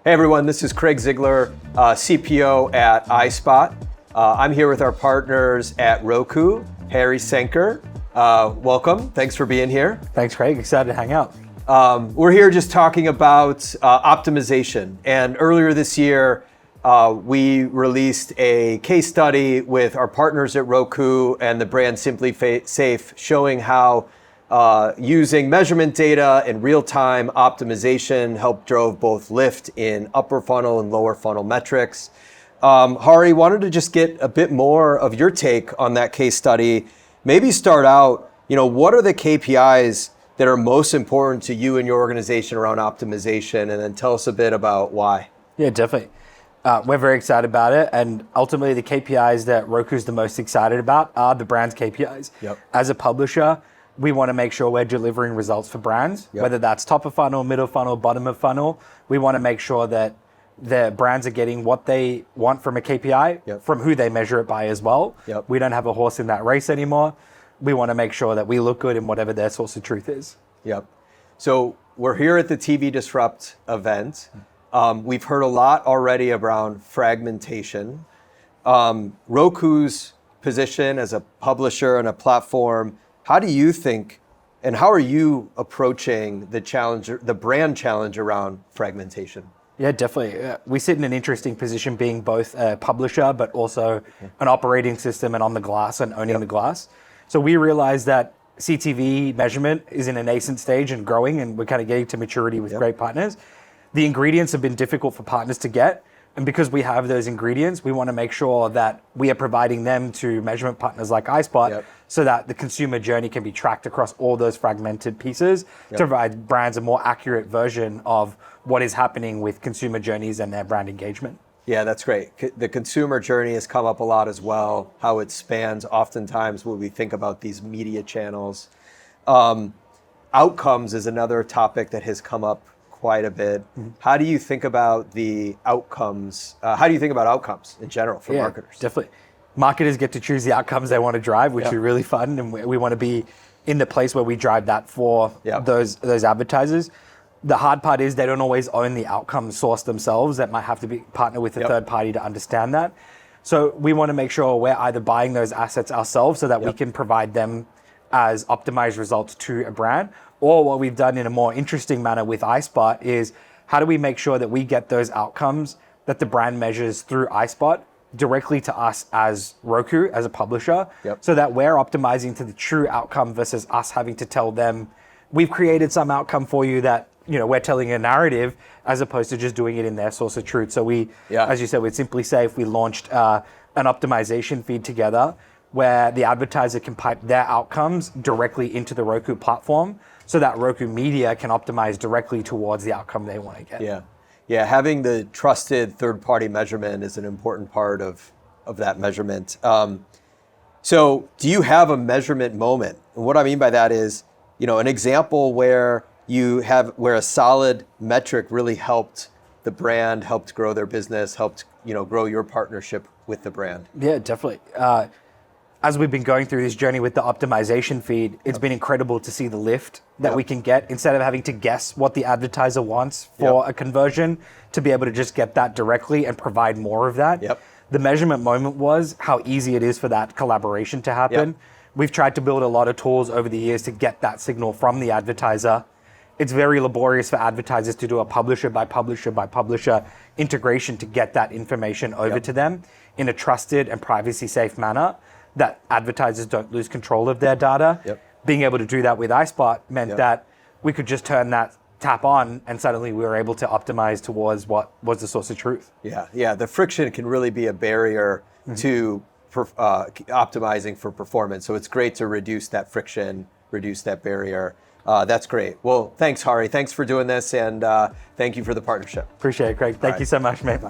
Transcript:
Hey everyone, this is Craig Ziegler, CPO at iSpot. I'm here with our partners at Roku, Hari Sankar. Welcome, thanks for being here. Thanks, Craig, excited to hang out. We're here just talking about optimization. And earlier this year, we released a case study with our partners at Roku and the brand Simply Safe, showing how using measurement data and real-time optimization helped drove both lift in upper funnel and lower funnel metrics. Hari, wanted to just get a bit more of your take on that case study. Maybe start out, what are the KPIs that are most important to you and your organization around optimization, and then tell us a bit about why. Yeah, definitely. We're very excited about it, and ultimately the KPIs that Roku's the most excited about are the brand's KPIs. Yep. As a publisher, we want to make sure we're delivering results for brands, Yep. whether that's top of funnel, middle funnel, bottom of funnel. We want to make sure that the brands are getting what they want from a KPI, Yep. from who they measure it by as well. Yep. We don't have a horse in that race anymore. We want to make sure that we look good in whatever their source of truth is. Yep. So we're here at the TV Disrupt event. We've heard a lot already around fragmentation. Roku's position as a publisher and a platform, how do you think, and how are you approaching the brand challenge around fragmentation? Yeah, definitely. We sit in an interesting position being both a publisher, but also an operating system and on the glass and owning the glass. So we realize that CTV measurement is in a nascent stage and growing, and we're kind of getting to maturity with great partners. The ingredients have been difficult for partners to get. And because we have those ingredients, we want to make sure that we are providing them to measurement partners like iSpot so that the consumer journey can be tracked across all those fragmented pieces to provide brands a more accurate version of what is happening with consumer journeys and their brand engagement. Yeah, that's great. The consumer journey has come up a lot as well, how it spans oftentimes when we think about these media channels. Outcomes is another topic that has come up quite a bit. How do you think about the outcomes? How do you think about outcomes in general for marketers? Definitely. Marketers get to choose the outcomes they want to drive, which is really fun. And we want to be in the place where we drive that for those advertisers. The hard part is they don't always own the outcome source themselves. That might have to be partner with a third party to understand that. So we want to make sure we're either buying those assets ourselves so that we can provide them as optimized results to a brand, or what we've done in a more interesting manner with iSpot is how do we make sure that we get those outcomes that the brand measures through iSpot directly to us as Roku, as a publisher, so that we're optimizing to the true outcome versus us having to tell them, we've created some outcome for you that we're telling a narrative as opposed to just doing it in their source of truth. So we, as you said, with Simply Safe, we launched an optimization feed together where the advertiser can pipe their outcomes directly into the Roku platform so that Roku media can optimize directly towards the outcome they want to get. Yeah, having the trusted third-party measurement is an important part of that measurement. So do you have a measurement moment? And what I mean by that is, an example where a solid metric really helped the brand, helped grow their business, helped grow your partnership with the brand. Yeah, definitely. As we've been going through this journey with the optimization feed, it's been incredible to see the lift that we can get instead of having to guess what the advertiser wants for a conversion, to be able to just get that directly and provide more of that. The measurement moment was how easy it is for that collaboration to happen. We've tried to build a lot of tools over the years to get that signal from the advertiser. It's very laborious for advertisers to do a publisher by publisher by publisher integration to get that information over to them in a trusted and privacy safe manner that advertisers don't lose control of their data. Being able to do that with iSpot meant that we could just turn that tap on and suddenly we were able to optimize towards what was the source of truth. Yeah, the friction can really be a barrier to optimizing for performance. So it's great to reduce that friction, reduce that barrier. That's great. Well, thanks, Hari. Thanks for doing this, and thank you for the partnership. Appreciate it, Craig. Thank you so much, mate.